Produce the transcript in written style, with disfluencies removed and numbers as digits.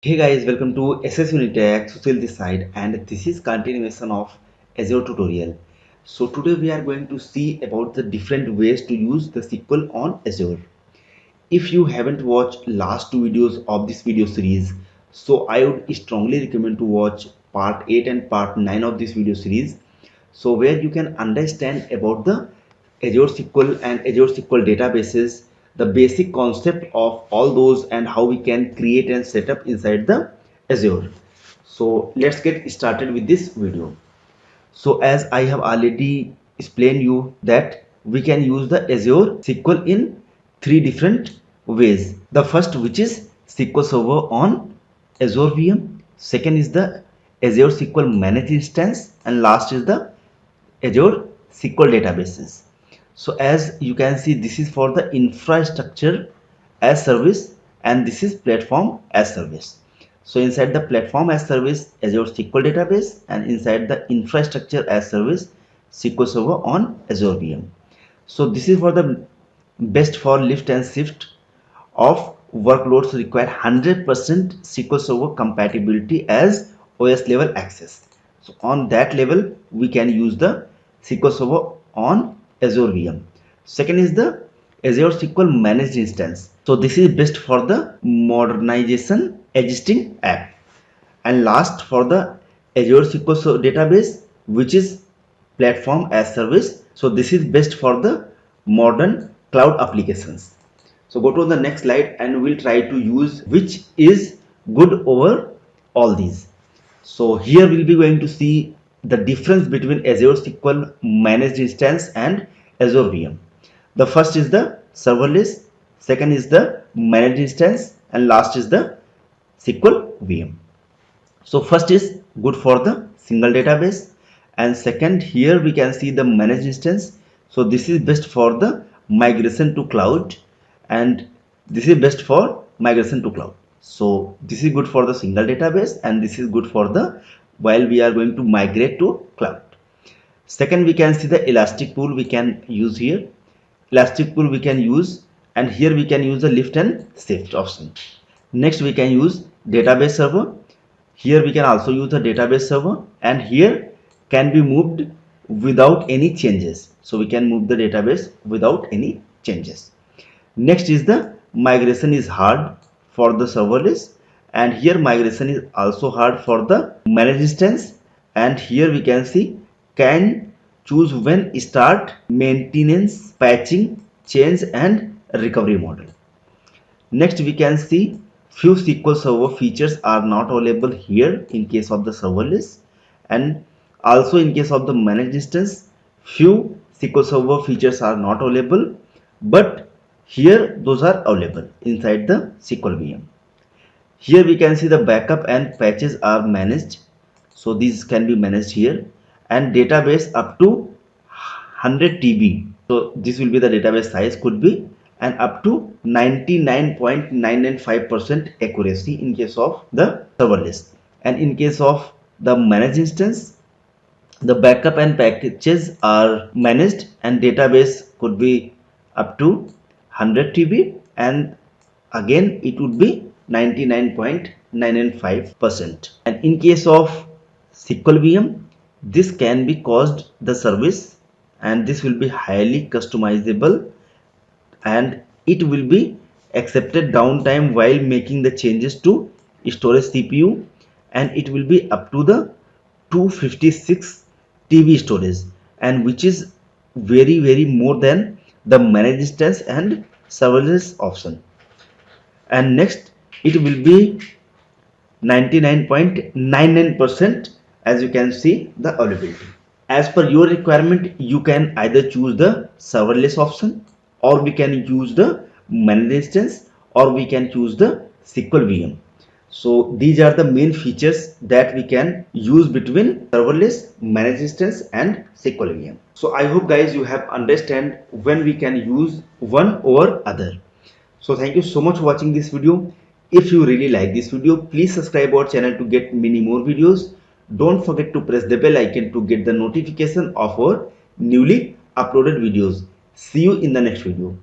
Hey guys, welcome to SS Unitech, Susil this side, and this is continuation of Azure tutorial. So today we are going to see about the different ways to use the SQL on Azure. If you haven't watched last two videos of this video series, so I would strongly recommend to watch part 8 and part 9 of this video series. So where you can understand about the Azure SQL and Azure SQL databases, the basic concept of all those and how we can create and set up inside the Azure. So let's get started with this video. So as I have already explained you that we can use the Azure SQL in three different ways. The first, which is SQL Server on Azure VM. Second is the Azure SQL Managed Instance, and last is the Azure SQL databases. So as you can see, this is for the infrastructure as service and this is platform as service. So inside the platform as service, Azure SQL database, and inside the infrastructure as service, SQL Server on Azure VM. So this is for the best for lift and shift of workloads require 100% SQL Server compatibility as OS level access. So on that level, we can use the SQL Server on Azure VM. Second is the Azure SQL Managed Instance. So this is best for the modernization existing app. And last for the Azure SQL database, which is platform as service. So this is best for the modern cloud applications. So go to the next slide and we'll try to use which is good over all these. So here we'll be going to see the difference between Azure SQL Managed Instance and Azure VM. The first is the serverless, second is the managed instance, and last is the SQL VM. So first is good for the single database, and second here we can see the managed instance. So this is best for the migration to cloud, and this is best for migration to cloud. So this is good for the single database and this is good for the while we are going to migrate to cloud. Second, we can see the elastic pool we can use here. Elastic pool we can use, and here we can use the lift and shift option. Next we can use database server. Here we can also use the database server, and here can be moved without any changes. So we can move the database without any changes. Next is the migration is hard for the serverless, and here migration is also hard for the managed instance, and here we can see can choose when start maintenance, patching, change and recovery model. Next we can see few SQL Server features are not available here in case of the serverless, and also in case of the managed instance few SQL Server features are not available, but here those are available inside the SQL VM. Here we can see the backup and patches are managed, so these can be managed here, and database up to 100 TB. So this will be the database size could be, and up to 99.995% accuracy in case of the serverless. And in case of the managed instance, the backup and packages are managed and database could be up to 100 TB, and again it would be 99.995%. And in case of SQL VM, this can be caused the service, and this will be highly customizable, and it will be accepted downtime while making the changes to storage CPU, and it will be up to the 256 TB storage, and which is very more than the managed instance and serverless option. And next it will be 99.99%, as you can see the availability. As per your requirement, you can either choose the serverless option, or we can use the managed instance, or we can choose the SQL VM. So these are the main features that we can use between serverless, managed instance and SQL VM. So I hope guys you have understand when we can use one or other. So thank you so much for watching this video. If you really like this video, please subscribe our channel to get many more videos. Don't forget to press the bell icon to get the notification of our newly uploaded videos. See you in the next video.